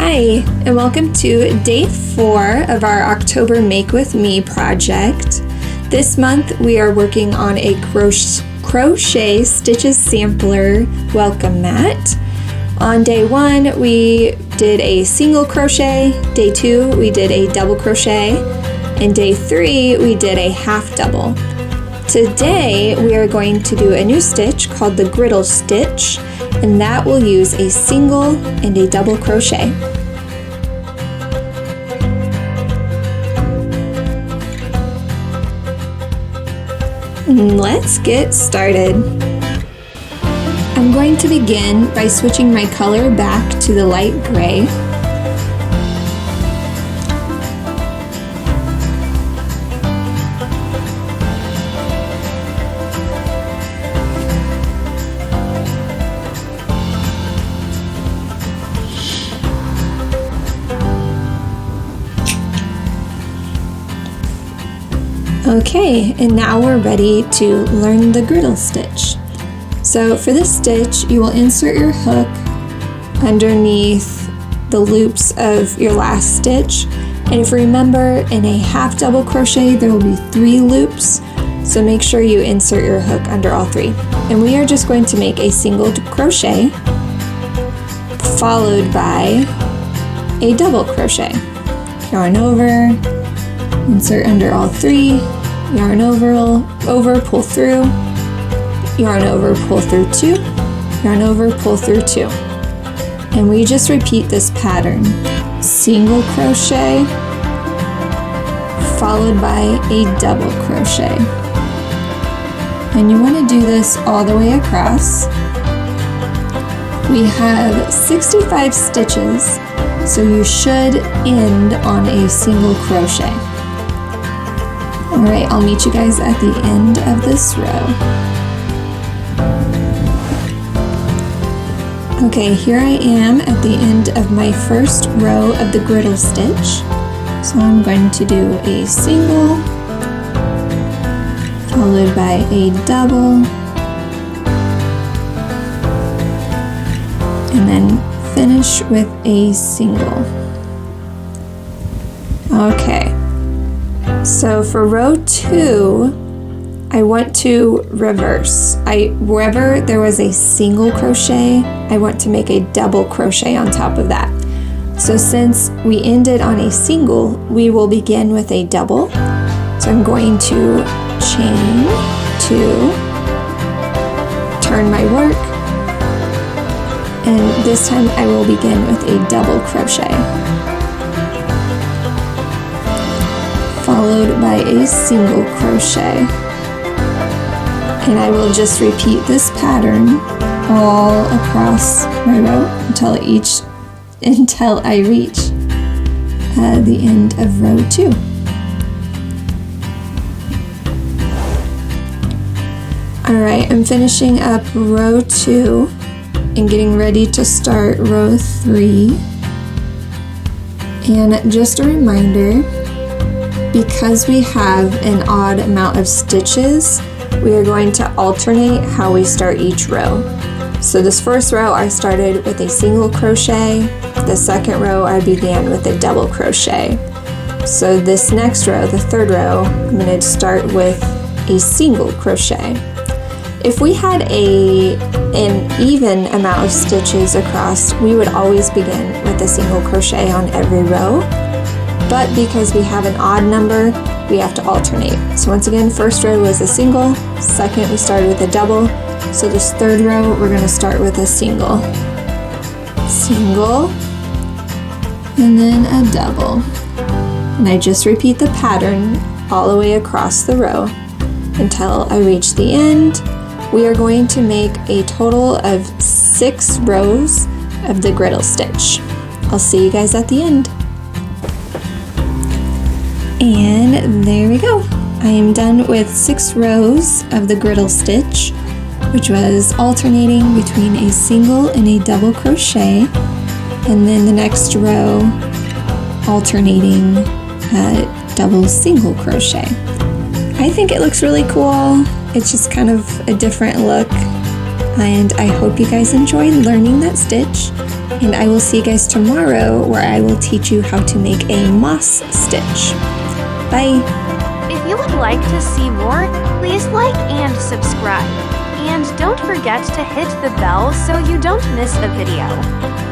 Hi, and welcome to day 4 of our October Make With Me project. This month we are working on a crochet stitches sampler welcome mat. On day 1 we did a single crochet, day 2 we did a double crochet, and day 3 we did a half double. Today we are going to do a new stitch called the griddle stitch, and that will use a single and a double crochet. Let's get started. I'm going to begin by switching my color back to the light gray. Okay, and now we're ready to learn the griddle stitch. So for this stitch, you will insert your hook underneath the loops of your last stitch. And if you remember, in a half double crochet, there will be 3 loops. So make sure you insert your hook under all 3. And we are just going to make a single crochet followed by a double crochet. Yarn over, insert under all 3, yarn over, pull through, yarn over, pull through 2, yarn over, pull through 2. And we just repeat this pattern. Single crochet followed by a double crochet. And you want to do this all the way across. We have 65 stitches, so you should end on a single crochet. Alright, I'll meet you guys at the end of this row. Okay, here I am at the end of my first row of the griddle stitch. So I'm going to do a single, followed by a double, and then finish with a single. Okay. So for row 2, I want to reverse. Wherever there was a single crochet, I want to make a double crochet on top of that. So since we ended on a single, we will begin with a double. So I'm going to chain 2, turn my work, and this time I will begin with a double crochet, followed by a single crochet. And I will just repeat this pattern all across my row until I reach the end of row 2. Alright, I'm finishing up row 2 and getting ready to start row 3. And just a reminder, because we have an odd amount of stitches, we are going to alternate how we start each row. So this first row I started with a single crochet, the second row I began with a double crochet. So this next row, the third row, I'm going to start with a single crochet. If we had an even amount of stitches across, we would always begin with a single crochet on every row. But because we have an odd number, we have to alternate. So once again, first row was a single, second we started with a double, so this third row we're going to start with a single, and then a double. And I just repeat the pattern all the way across the row until I reach the end. We are going to make a total of 6 rows of the griddle stitch. I'll see you guys at the end. And there we go. I am done with 6 rows of the griddle stitch, which was alternating between a single and a double crochet, and then the next row alternating double single crochet. I think it looks really cool. It's just kind of a different look, and I hope you guys enjoy learning that stitch. And I will see you guys tomorrow where I will teach you how to make a moss stitch. Bye! If you would like to see more, please like and subscribe. And don't forget to hit the bell so you don't miss a video.